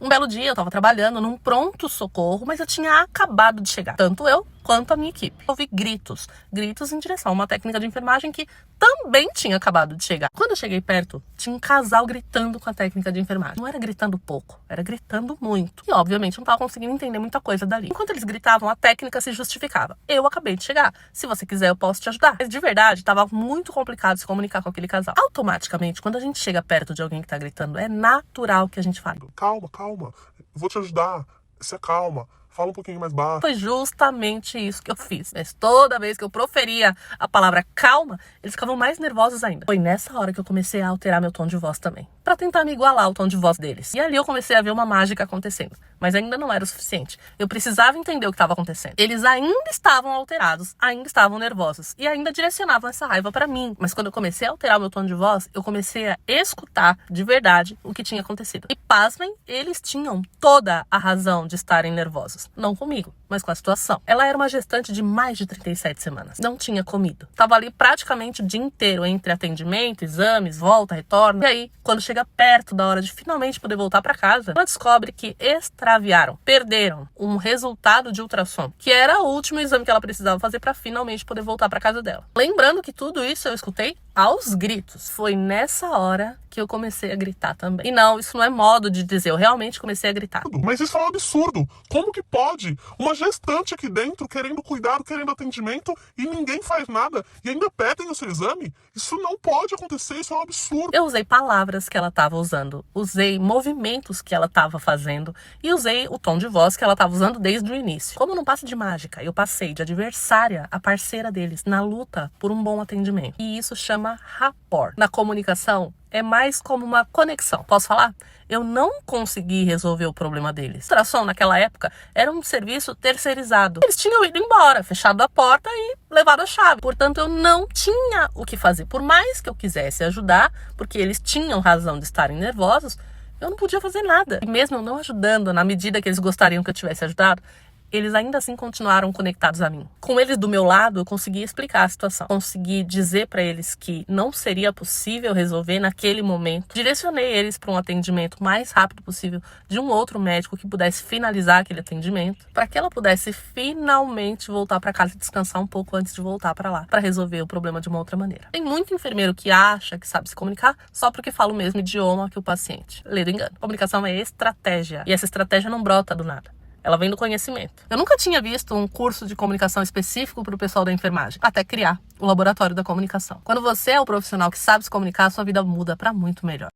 Um belo dia eu tava trabalhando num pronto-socorro, mas eu tinha acabado de chegar. Tanto eu quanto a minha equipe. Ouvi gritos em direção a uma técnica de enfermagem que também tinha acabado de chegar. Quando eu cheguei perto, tinha um casal gritando com a técnica de enfermagem. Não era gritando pouco, era gritando muito. E obviamente eu não tava conseguindo entender muita coisa dali. Enquanto eles gritavam, a técnica se justificava. Eu acabei de chegar. Se você quiser, eu posso te ajudar. Mas de verdade, tava muito complicado se comunicar com aquele casal. Automaticamente, quando a gente chega perto de alguém que tá gritando, é natural que a gente fale: Calma, vou te ajudar, se acalma, fala um pouquinho mais baixo. Foi justamente isso que eu fiz. Mas toda vez que eu proferia a palavra calma, eles ficavam mais nervosos ainda. Foi nessa hora que eu comecei a alterar meu tom de voz também, pra tentar me igualar ao tom de voz deles. E ali eu comecei a ver uma mágica acontecendo. Mas ainda não era o suficiente. Eu precisava entender o que estava acontecendo. Eles ainda estavam alterados, ainda estavam nervosos e ainda direcionavam essa raiva pra mim. Mas quando eu comecei a alterar o meu tom de voz, eu comecei a escutar de verdade o que tinha acontecido. E pasmem, eles tinham toda a razão de estarem nervosos. Não comigo, mas com a situação. Ela era uma gestante de mais de 37 semanas. Não tinha comido. Tava ali praticamente o dia inteiro entre atendimento, exames, volta, retorno. E aí, quando chega perto da hora de finalmente poder voltar pra casa, ela descobre que perderam um resultado de ultrassom, que era o último exame que ela precisava fazer para finalmente poder voltar para casa dela. Lembrando que tudo isso eu escutei aos gritos. Foi nessa hora que eu comecei a gritar também. E não, isso não é modo de dizer, eu realmente comecei a gritar. Mas isso é um absurdo. Como que pode? Uma gestante aqui dentro querendo cuidado, querendo atendimento e ninguém faz nada e ainda pedem o seu exame? Isso não pode acontecer, isso é um absurdo. Eu usei palavras que ela estava usando, usei movimentos que ela estava fazendo e usei o tom de voz que ela estava usando desde o início. Como num passe de mágica, eu passei de adversária a parceira deles na luta por um bom atendimento. E isso chama rapport. Na comunicação, é mais como uma conexão. Posso falar? Eu não consegui resolver o problema deles. O ultrassom, naquela época, era um serviço terceirizado. Eles tinham ido embora, fechado a porta e levado a chave. Portanto, eu não tinha o que fazer. Por mais que eu quisesse ajudar, porque eles tinham razão de estarem nervosos, eu não podia fazer nada. E mesmo eu não ajudando, na medida que eles gostariam que eu tivesse ajudado, eles ainda assim continuaram conectados a mim. Com eles do meu lado, eu consegui explicar a situação. Consegui dizer para eles que não seria possível resolver naquele momento. Direcionei eles para um atendimento mais rápido possível de um outro médico que pudesse finalizar aquele atendimento, para que ela pudesse finalmente voltar para casa e descansar um pouco antes de voltar para lá, para resolver o problema de uma outra maneira. Tem muito enfermeiro que acha que sabe se comunicar só porque fala o mesmo idioma que o paciente. Lê do engano. Comunicação é estratégia. E essa estratégia não brota do nada. Ela vem do conhecimento. Eu nunca tinha visto um curso de comunicação específico para o pessoal da enfermagem, até criar o laboratório da comunicação. Quando você é o profissional que sabe se comunicar, sua vida muda para muito melhor.